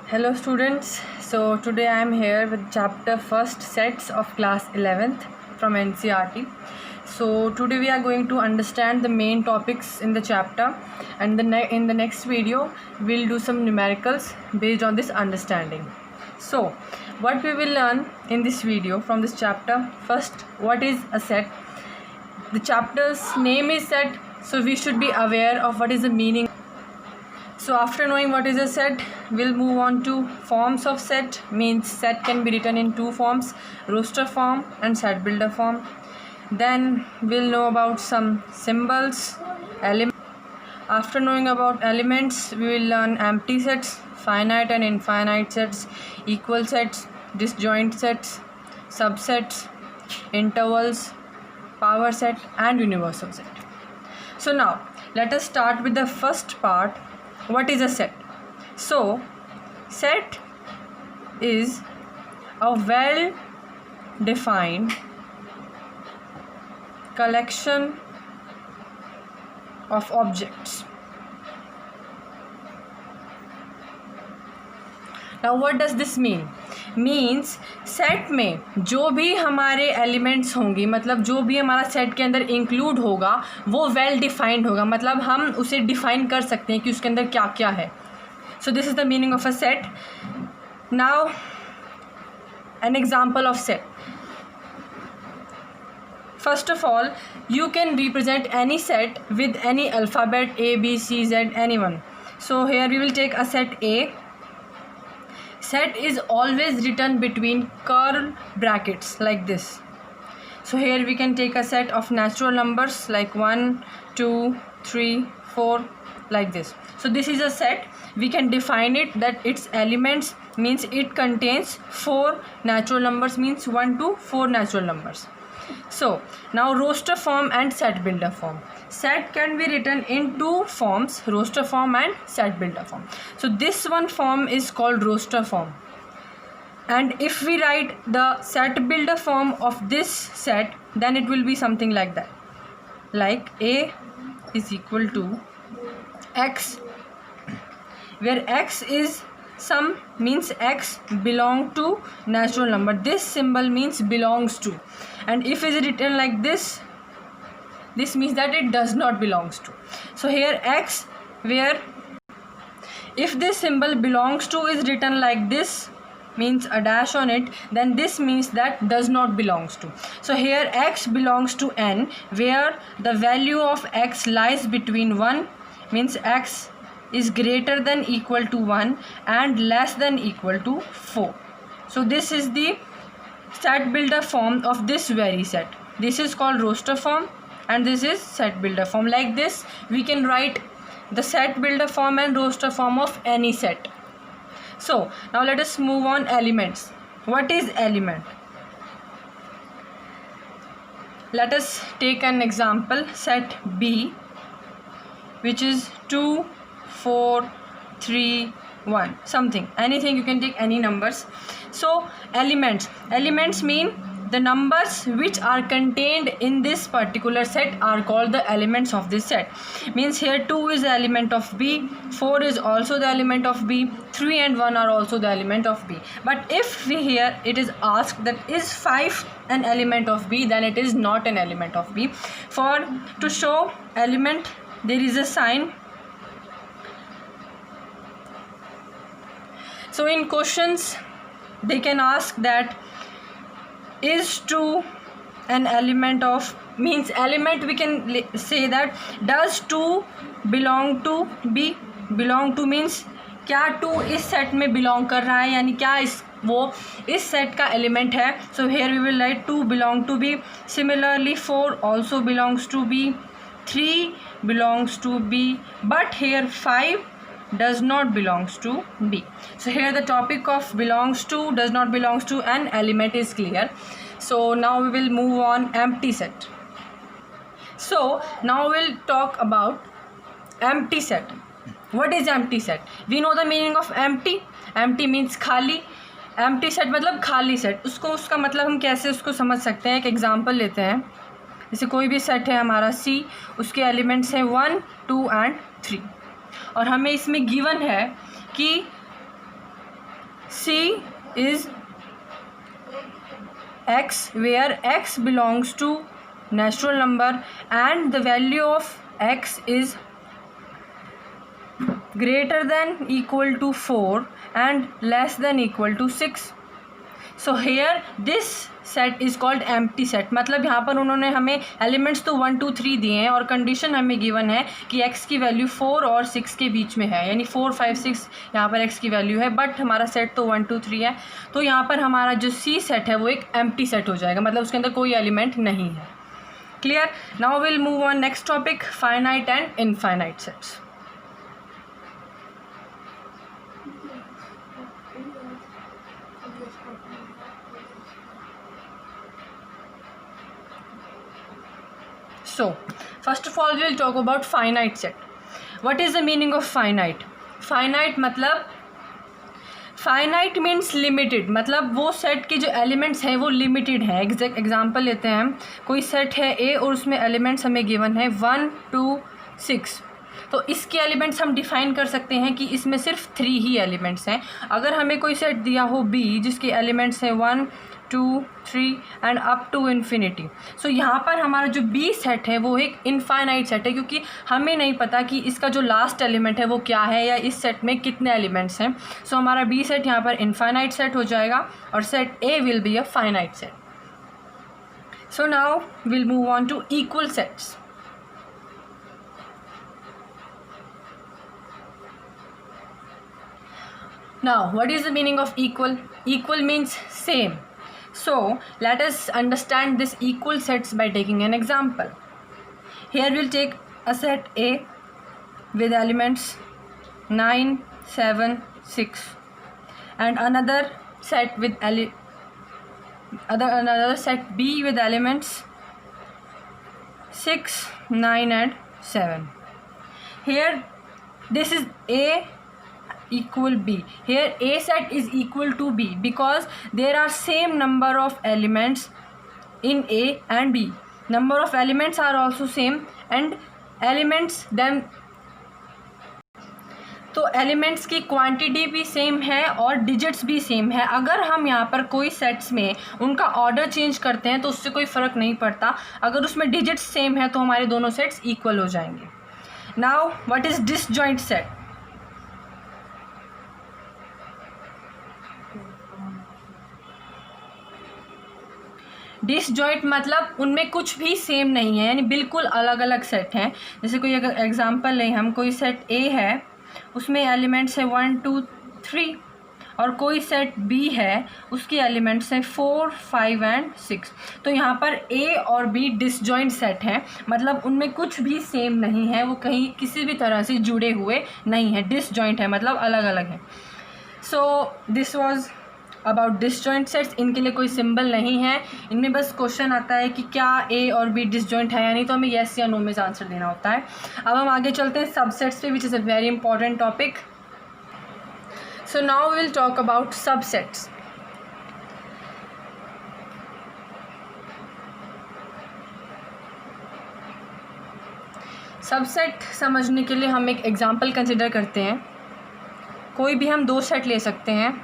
Hello students, so today I am here with chapter first sets of class 11th from NCERT. So today we are going to understand the main topics in the chapter, and in the next video we'll do some numericals based on this understanding. So what we will learn in this video from this chapter: first, what is a set. The chapter's name is set, so we should be aware of what is the meaning. So after knowing what is a set, we'll move on to forms of set. Means set can be written in two forms: roster form and set builder form. Then we'll know about some symbols, elements. After knowing about elements, we will learn empty sets, finite and infinite sets, equal sets, disjoint sets, subsets, intervals, power set and universal set. So now let us start with the first part. What is a set? So set is a well defined collection of objects. Now what does this mean? Means set में जो भी हमारे elements होंगे, मतलब जो भी हमारा set के अंदर इंक्लूड होगा वो वेल डिफाइंड होगा, मतलब हम उसे डिफाइन कर सकते हैं कि उसके अंदर क्या क्या है. So this is the meaning of a set. Now an example of set. First of all, you can represent any set with any alphabet A, B, C, Z, anyone. So here we will take a set A. Set is always written between curly brackets like this. So here we can take a set of natural numbers like 1, 2, 3, 4 like this. So this is a set. We can define it that its elements means it contains 4 natural numbers, means 1 to 4 natural numbers. So now roster form and set builder form. Set can be written in two forms: roster form and set builder form. So this one form is called roster form, and if we write the set builder form of this set, then it will be something like that, like A is equal to X, where X is sum, means X belong to natural number. This symbol means belongs to, and if is written like this means that it does not belongs to. So here X, where if this symbol belongs to is written like this, means a dash on it, then this means that does not belongs to. So here X belongs to N, where the value of X lies between 1, means X is greater than equal to 1 and less than equal to 4. So this is the set builder form of this very set. This is called roster form and this is set builder form. Like this we can write the set builder form and roster form of any set. So now let us move on elements. What is element? Let us take an example, set B, which is 2, 4, 3, 1, something, anything, you can take any numbers. So elements mean the numbers which are contained in this particular set are called the elements of this set. Means here 2 is the element of B, 4 is also the element of B, 3 and 1 are also the element of B. But if we here it is asked that is 5 an element of B, then it is not an element of B. For to show element, there is a sign. So in questions they can ask that is 2 an element of, means element we can say that does 2 belong to B. Belong to means क्या 2 इस set में belong कर रहा है, यानी क्या वो इस सेट का एलिमेंट है. So here we will write 2 belong to B. Similarly 4 also belongs to B, 3 belongs to B, but here 5 does not belongs to B. So here the topic of belongs to, does not belongs to an element is clear. So now we will move on empty set. So now we'll talk about empty set. What is empty set? We know the meaning of empty. Empty means खाली. empty set मतलब खाली set. उसका मतलब हम कैसे उसको समझ सकते हैं. एक एग्जाम्पल लेते हैं. जैसे कोई भी सेट है हमारा C, उसके एलिमेंट्स हैं 1, 2 एंड 3, और हमें इसमें गिवन है कि C is x, where x belongs to natural number and the value of x is greater than equal to 4 and less than equal to 6. So here this set is called empty set. मतलब यहाँ पर उन्होंने हमें elements तो 1 2 3 दिए हैं और condition हमें गिवन है कि x की वैल्यू 4 और 6 के बीच में है, यानी 4 5 6 यहाँ पर x की वैल्यू है, बट हमारा सेट तो 1 2 3 है। तो यहाँ पर हमारा जो C सेट है वो एक एम्प्टी सेट हो जाएगा, मतलब उसके अंदर कोई एलिमेंट नहीं है। Clear? Now will move on next topic, finite and infinite sets. So, first of all we will talk about finite set. What is the meaning of finite? Finite मतलब finite means limited, मतलब वो set के जो elements हैं वो limited हैं। Example लेते हैं हम, कोई सेट है A और उसमें एलिमेंट्स हमें गिवन है 1 2 6, तो इसके एलिमेंट्स हम डिफ़ाइन कर सकते हैं कि इसमें सिर्फ 3 ही एलिमेंट्स हैं। अगर हमें कोई सेट दिया हो B जिसके एलिमेंट्स हैं 1 2 3 एंड अप टू इन्फिनिटी, सो यहाँ पर हमारा जो B सेट है वो एक इनफाइनाइट सेट है, क्योंकि हमें नहीं पता कि इसका जो लास्ट एलिमेंट है वो क्या है या इस सेट में कितने एलिमेंट्स हैं। सो हमारा B सेट यहाँ पर इनफाइनाइट सेट हो जाएगा और set A will be a finite set. So now will move on to equal sets. Now, what is the meaning of equal? Equal means same. So, let us understand this equal sets by taking an example. Here we'll take a set A with elements 9, 7, 6 and another set with another set B with elements 6, 9 and 7. Here this is A equal B. Here A set is equal to B because there are same number of elements in A and B. Number of elements are also same and elements then तो elements की quantity भी same है और digits भी same है। अगर हम यहाँ पर कोई सेट्स में उनका ऑर्डर चेंज करते हैं तो उससे कोई फ़र्क नहीं पड़ता, अगर उसमें डिजिट्स सेम है तो हमारे दोनों सेट्स इक्वल हो जाएंगे। Now what is disjoint set? Disjoint मतलब उनमें कुछ भी सेम नहीं है, यानी बिल्कुल अलग अलग सेट हैं। जैसे कोई अगर एग्जांपल लें हम, कोई सेट A है उसमें एलिमेंट्स है 1 2 3 और कोई सेट B है उसके एलिमेंट्स हैं 4 5 एंड 6, तो यहाँ पर A और B डिसजॉइंट सेट हैं, मतलब उनमें कुछ भी सेम नहीं है, वो कहीं किसी भी तरह से जुड़े हुए नहीं हैं, डिसजॉइंट है मतलब अलग अलग है। So this was about disjoint sets. इनके लिए कोई सिंबल नहीं है, इनमें बस क्वेश्चन आता है कि क्या A और B डिसजॉइंट है या नहीं, तो हमें येस या नो में आंसर देना होता है। अब हम आगे चलते हैं सबसेट्स पे, which is a very important topic. So now we will talk about subsets. Subset समझने के लिए हम एक एग्जांपल कंसिडर करते हैं। कोई भी हम 2 सेट ले सकते हैं।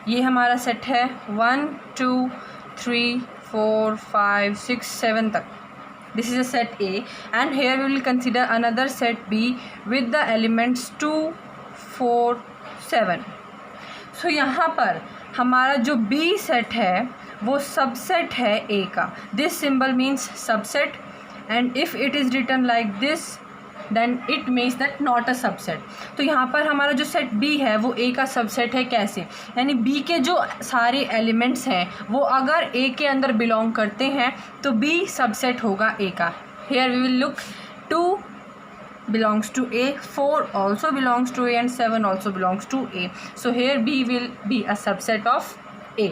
ये हमारा सेट है 1 2 3 4 5 6 7 तक। This is a set A and here we will consider another set B with the elements 2 4 7। सो यहाँ पर हमारा जो B सेट है वो सबसेट है A का। This symbol means subset and if it is written like this then it means that not a subset. तो यहाँ पर हमारा जो सेट B है वो A का सबसेट है। कैसे? यानी B के जो सारे एलिमेंट्स हैं वो अगर A के अंदर बिलोंग करते हैं तो B सबसेट होगा A का। Here we will look 2 belongs to A, 4 also belongs to A and 7 also belongs to A. So here B will be a subset of A.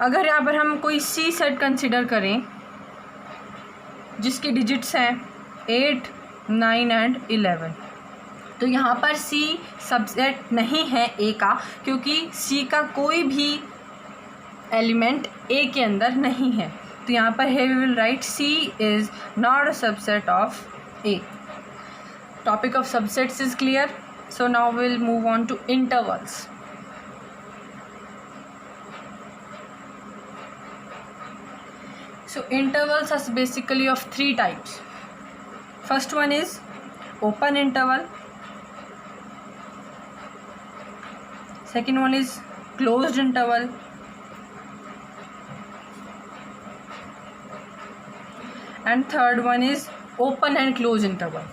अगर यहाँ पर हम कोई C सेट कंसिडर करें जिसके digits हैं 8 9 एंड 11, तो यहाँ पर C सबसेट नहीं है A का, क्योंकि C का कोई भी एलिमेंट A के अंदर नहीं है। तो यहाँ पर here we will write C is not a subset of A. Topic of subsets is clear. So now we will move on to intervals. So intervals are basically of three types. First one is open interval. Second one is closed interval. And third one is open and closed interval.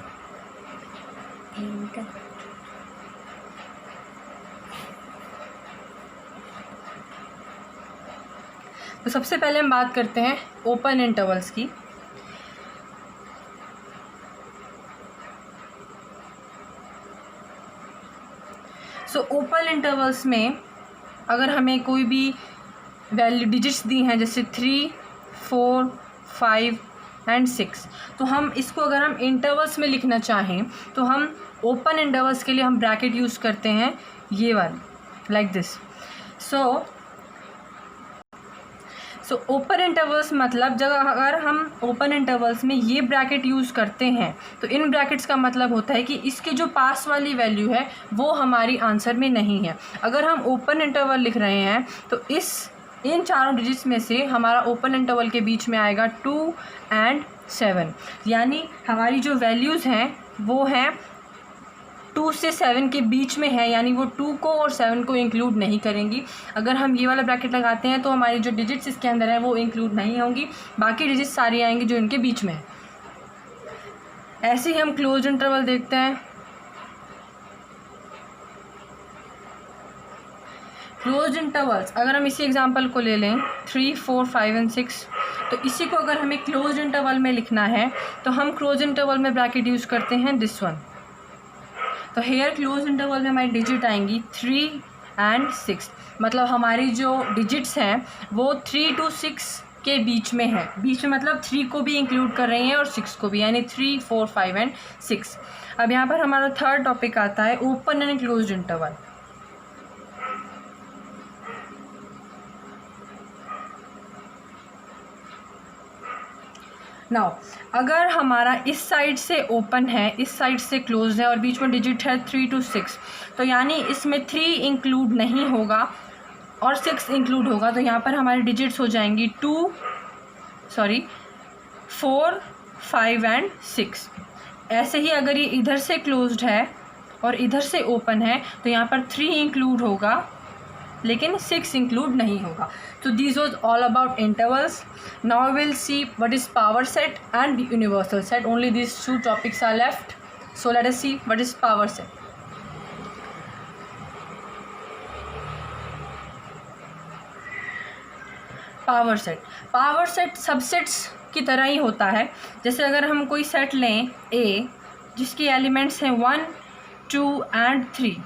तो सबसे पहले हम बात करते हैं open intervals की. So open intervals में अगर हमें कोई भी वैल्यू डिजिट्स दी हैं जैसे 3, 4, 5 एंड 6, तो हम इसको अगर हम इंटरवल्स में लिखना चाहें तो हम ओपन इंटरवल्स के लिए हम ब्रैकेट यूज़ करते हैं ये वाली, like this. So open intervals मतलब जब अगर हम ओपन इंटरवल्स में ये ब्रैकेट यूज़ करते हैं तो इन ब्रैकेट्स का मतलब होता है कि इसके जो पास वाली वैल्यू है वो हमारी आंसर में नहीं है. अगर हम ओपन इंटरवल लिख रहे हैं तो इन चारों डिजिट्स में से हमारा ओपन इंटरवल के बीच में आएगा 2 and 7, यानी हमारी जो वैल्यूज़ हैं वो हैं 2 से 7 के बीच में है, यानी वो 2 को और 7 को इंक्लूड नहीं करेंगी. अगर हम ये वाला ब्रैकेट लगाते हैं तो हमारी जो डिजिट्स इसके अंदर हैं वो इंक्लूड नहीं होंगी, बाकी डिजिट्स सारी आएंगी जो इनके बीच में है. ऐसे ही हम क्लोज इंटरवल देखते हैं. क्लोज इंटरवल्स अगर हम इसी एग्जांपल को ले लें 3, 4, 5 एंड 6, तो इसी को अगर हमें क्लोज इंटरवल में लिखना है तो हम क्लोज इंटरवल में ब्रैकेट यूज़ करते हैं दिस वन. तो हेयर क्लोज इंटरवल में हमारी डिजिट आएंगी 3 and 6, मतलब हमारी जो डिजिट्स हैं वो 3 to 6 के बीच में है. बीच में मतलब 3 को भी इंक्लूड कर रही हैं और 6 को भी, यानी 3, 4, 5 एंड 6. अब यहाँ पर हमारा थर्ड टॉपिक आता है open and close interval. Now अगर हमारा इस साइड से ओपन है, इस साइड से क्लोज है और बीच में डिजिट है 3 to 6, तो यानी इसमें 3 इंक्लूड नहीं होगा और 6 इंक्लूड होगा. तो यहाँ पर हमारी डिजिट्स हो जाएंगी 4, 5 एंड 6. ऐसे ही अगर ये इधर से क्लोज्ड है और इधर से ओपन है तो यहाँ पर 3 इंक्लूड होगा लेकिन 6 इंक्लूड नहीं होगा. तो this was all about intervals. Now will see what is power set and universal set. Only these 2 topics are left. So let us see what is power set. Power set subsets की तरह ही होता है. जैसे अगर हम कोई set लें A जिसके एलिमेंट्स हैं 1, 2 एंड 3,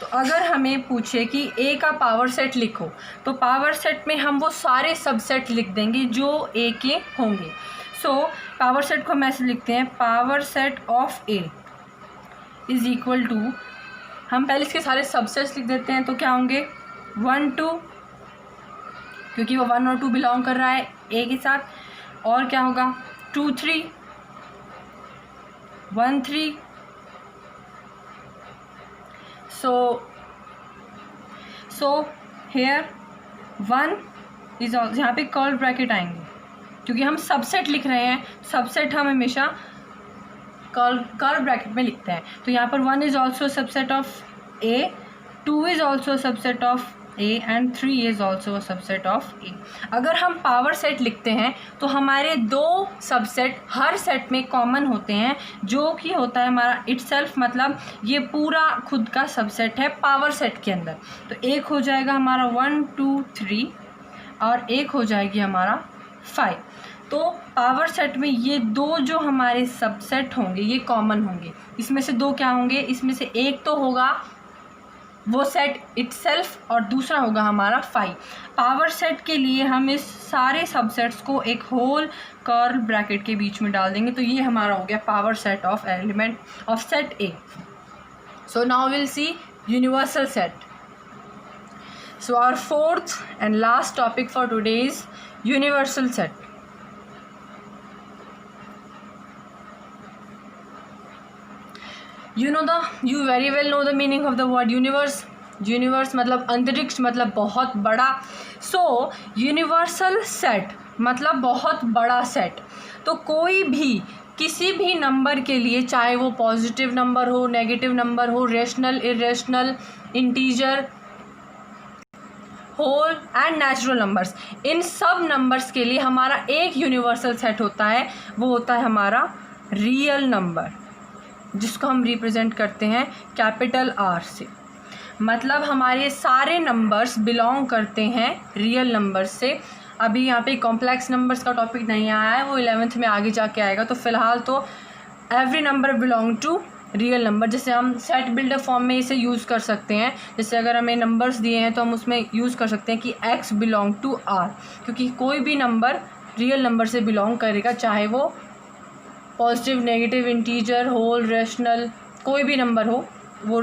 तो अगर हमें पूछे कि A का पावर सेट लिखो तो पावर सेट में हम वो सारे सबसेट लिख देंगे जो A के होंगे. सो पावर सेट को हम ऐसे लिखते हैं, power set of A is equal to, हम पहले इसके सारे सबसेट्स लिख देते हैं तो क्या होंगे 1, 2, क्योंकि वो 1 और 2 बिलोंग कर रहा है A के साथ, और क्या होगा 2, 3, 1, 3. सो हेयर 1 इज, यहाँ पे कर्ल ब्रैकेट आएंगे क्योंकि हम सबसेट लिख रहे हैं. सबसेट हम हमेशा कर्ल ब्रैकेट में लिखते हैं. तो यहाँ पर 1 is also subset of A, 2 is also subset of A and 3 is also subset of A. अगर हम पावर सेट लिखते हैं तो हमारे 2 सबसेट हर सेट में कॉमन होते हैं जो कि होता है हमारा इटसेल्फ, मतलब ये पूरा खुद का सबसेट है पावर सेट के अंदर. तो एक हो जाएगा हमारा 1, 2, 3 और एक हो जाएगी हमारा 5. तो पावर सेट में ये 2 जो हमारे सबसेट होंगे ये कॉमन होंगे. इसमें से 2 क्या होंगे, इसमें से एक तो होगा वो सेट इटसेल्फ और दूसरा होगा हमारा 5. पावर सेट के लिए हम इस सारे सबसेट्स को एक होल कर्ल ब्रैकेट के बीच में डाल देंगे. तो ये हमारा हो गया power set of element of set A. So now will see universal set. So our fourth and last topic for today is universal set. You very well know the meaning of the word universe. Universe मतलब अंतरिक्ष, मतलब बहुत बड़ा. So universal set मतलब बहुत बड़ा set. तो कोई भी किसी भी नंबर के लिए, चाहे वो पॉजिटिव नंबर हो, नेगेटिव नंबर हो, rational, irrational, integer, whole and natural numbers, इन सब नंबर्स के लिए हमारा एक यूनिवर्सल सेट होता है, वो होता है हमारा रियल नंबर, जिसको हम रिप्रेजेंट करते हैं कैपिटल आर से। मतलब हमारे सारे नंबर्स बिलोंग करते हैं रियल नंबर्स से। अभी यहाँ पे कॉम्प्लेक्स नंबर्स का टॉपिक नहीं आया है, वो 11th में आगे जाके आएगा। तो फिलहाल तो every number belong to real number. जैसे हम सेट बिल्डर फॉर्म में इसे यूज़ कर सकते हैं। जैसे अगर हमें नंबर्स दिए हैं तो हम उसमें यूज़ कर सकते हैं कि x बिलोंग टू r, क्योंकि कोई भी नंबर रियल नंबर से बिलोंग करेगा, चाहे वो positive, negative, integer, whole, rational, कोई भी नंबर हो, वो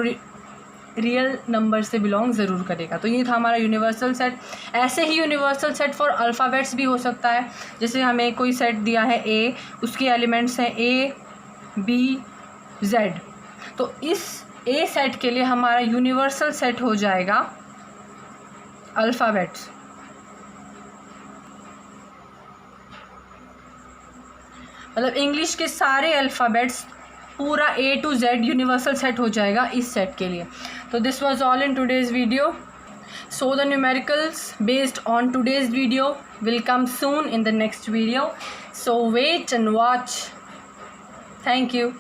रियल नंबर से बिलोंग ज़रूर करेगा। तो ये था हमारा यूनिवर्सल सेट। ऐसे ही यूनिवर्सल सेट फॉर अल्फ़ाबेट्स भी हो सकता है। जैसे हमें कोई सेट दिया है A, उसके एलिमेंट्स हैं A, B, Z, तो इस A सेट के लिए हमारा यूनिवर्सल सेट हो जाएगा अल्फ़ाबेट्स। मतलब इंग्लिश के सारे अल्फ़ाबेट्स पूरा A to Z universal set हो जाएगा इस सेट के लिए। तो this was all in today's video. So the numericals based on today's video will come soon in the next video, so wait and watch. Thank you.